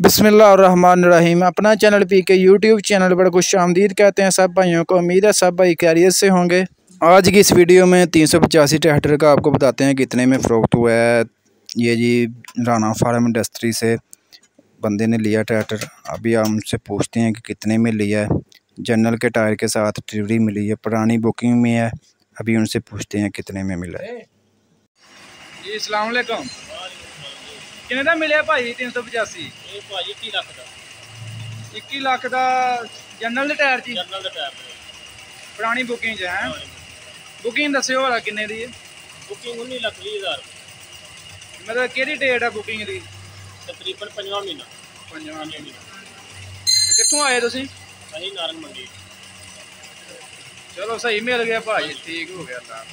बिस्मिल्लाहिर्रहमानिर्रहीम। अपना चैनल पीके YouTube channel पर खुश आमदीद कहते हैं सब भाइयों को। उम्मीद है सब भाई खैरियत से होंगे। आज की इस वीडियो में 385 ट्रैक्टर का आपको बताते हैं कितने में फ़रोख्त हुआ है। ये जी राना फार्म इंडस्ट्री से बंदे ने लिया ट्रैक्टर। अभी हम उनसे पूछते हैं कि कितने में लिया है। जनरल के टायर के साथ डिलीवरी मिली है, पुरानी बुकिंग में है। अभी उनसे पूछते हैं कितने में मिला है। जी अस्सलाम वालेकुम। किन्ने दा मिले भाई 385? 21 लाख का। 21 लाख का जनरल टायर जी? जनरल का टायर पुरानी बुकिंग है। बुकिंग दस्यो वाला किन्ने दी है? बुकिंग 19 लाख 20,000। मतलब केड़ी डेट है बुकिंग दी? तकरीबन 5वां महीना। 5वां महीना। कित्थों आए तुसी? अही नारंग मंडी। चलो सही मिल गया भाई, ठीक हो गया था।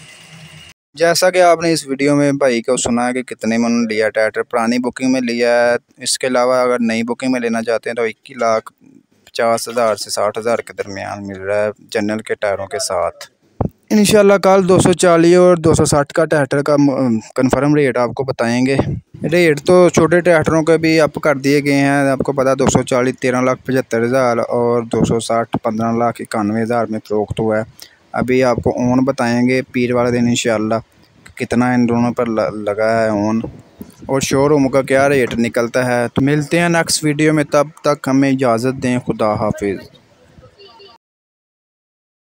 जैसा कि आपने इस वीडियो में भाई को सुना है कि कितने में उन्होंने लिया ट्रैक्टर, पुरानी बुकिंग में लिया है। इसके अलावा अगर नई बुकिंग में लेना चाहते हैं तो 21,50,000 से 60,000 के दरमियान मिल रहा है जनरल के टायरों के साथ। इंशाल्लाह कल 240 और 260 का ट्रैक्टर का कंफर्म रेट आपको बताएंगे। रेट तो छोटे ट्रैक्टरों के भी अप कर दिए गए हैं। आपको पता 240 13,75,000 और 260 15,91,000 में फ़रोख्त हुआ है। अभी आपको ओन बताएंगे पीर वाले दिन इंशाल्लाह कितना इन दोनों पर लगा है ओन और शोरूम का क्या रेट निकलता है। तो मिलते हैं नेक्स्ट वीडियो में, तब तक हमें इजाज़त दें। खुदा हाफिज़।